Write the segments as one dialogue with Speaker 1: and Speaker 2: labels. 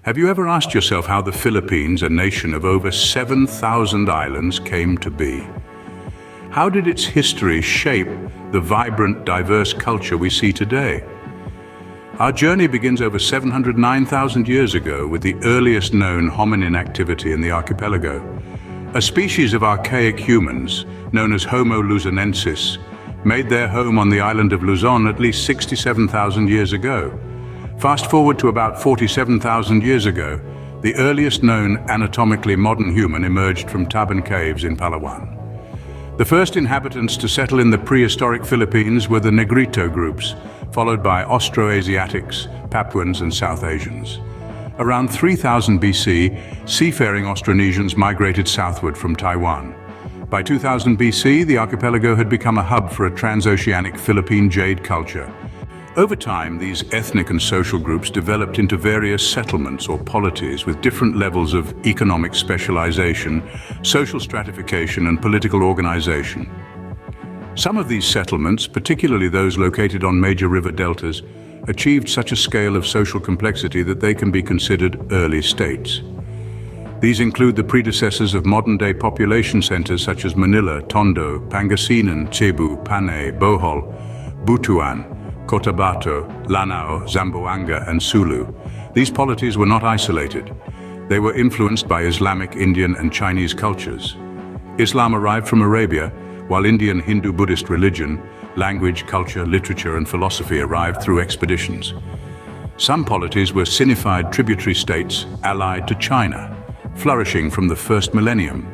Speaker 1: Have you ever asked yourself how the Philippines, a nation of over 7,000 islands, came to be? How did its history shape the vibrant, diverse culture we see today? Our journey begins over 709,000 years ago with the earliest known hominin activity in the archipelago. A species of archaic humans, known as Homo luzonensis, made their home on the island of Luzon at least 67,000 years ago. Fast forward to about 47,000 years ago, the earliest known anatomically modern human emerged from Taban Caves in Palawan. The first inhabitants to settle in the prehistoric Philippines were the Negrito groups, followed by Austroasiatics, Papuans and South Asians. Around 3000 BC, seafaring Austronesians migrated southward from Taiwan. By 2000 BC, the archipelago had become a hub for a transoceanic Philippine jade culture. Over time, these ethnic and social groups developed into various settlements or polities with different levels of economic specialization, social stratification, and political organization. Some of these settlements, particularly those located on major river deltas, achieved such a scale of social complexity that they can be considered early states. These include the predecessors of modern-day population centers such as Manila, Tondo, Pangasinan, Cebu, Panay, Bohol, Butuan, Cotabato, Lanao, Zamboanga, and Sulu. These polities were not isolated. They were influenced by Islamic, Indian, and Chinese cultures. Islam arrived from Arabia, while Indian Hindu-Buddhist religion, language, culture, literature, and philosophy arrived through expeditions. Some polities were Sinified tributary states allied to China, flourishing from the first millennium.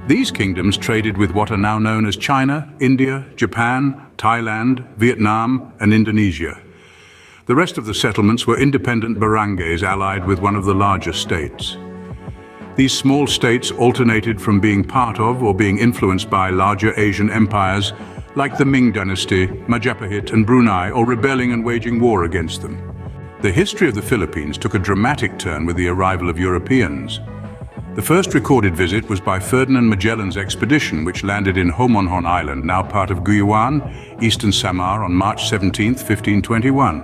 Speaker 1: These kingdoms traded with what are now known as China, India, Japan, Thailand, Vietnam, and Indonesia. The rest of the settlements were independent barangays allied with one of the larger states. These small states alternated from being part of or being influenced by larger Asian empires like the Ming dynasty, Majapahit, and Brunei, or rebelling and waging war against them. The history of the Philippines took a dramatic turn with the arrival of Europeans. The first recorded visit was by Ferdinand Magellan's expedition, which landed in Homonhon Island, now part of Guyuan, eastern Samar, on March 17, 1521.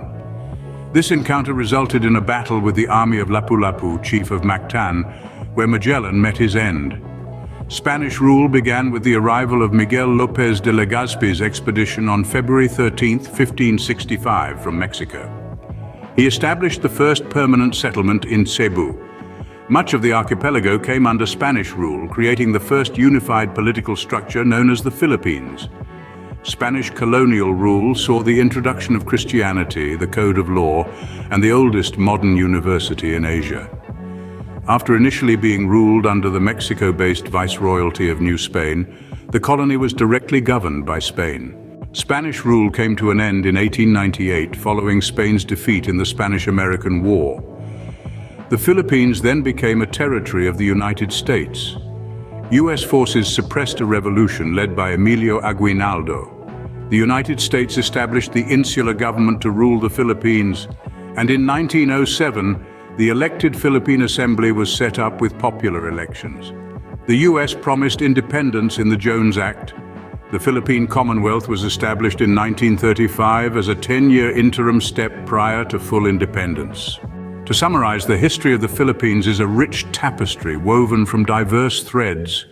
Speaker 1: This encounter resulted in a battle with the army of Lapu-Lapu, chief of Mactan, where Magellan met his end. Spanish rule began with the arrival of Miguel López de Legazpi's expedition on February 13, 1565, from Mexico. He established the first permanent settlement in Cebu. Much of the archipelago came under Spanish rule, creating the first unified political structure known as the Philippines. Spanish colonial rule saw the introduction of Christianity, the code of law, and the oldest modern university in Asia. After initially being ruled under the Mexico-based Viceroyalty of New Spain, the colony was directly governed by Spain. Spanish rule came to an end in 1898 following Spain's defeat in the Spanish-American War. The Philippines then became a territory of the United States. US forces suppressed a revolution led by Emilio Aguinaldo. The United States established the insular government to rule the Philippines, and in 1907, the elected Philippine Assembly was set up with popular elections. The US promised independence in the Jones Act. The Philippine Commonwealth was established in 1935 as a 10-year interim step prior to full independence. To summarize, the history of the Philippines is a rich tapestry woven from diverse threads.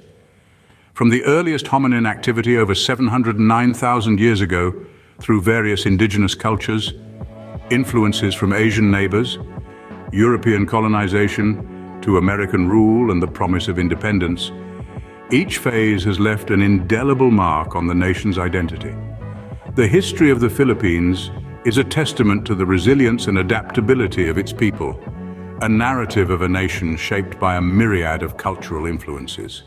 Speaker 1: From the earliest hominin activity over 709,000 years ago, through various indigenous cultures, influences from Asian neighbors, European colonization, to American rule and the promise of independence, each phase has left an indelible mark on the nation's identity. The history of the Philippines is a testament to the resilience and adaptability of its people, a narrative of a nation shaped by a myriad of cultural influences.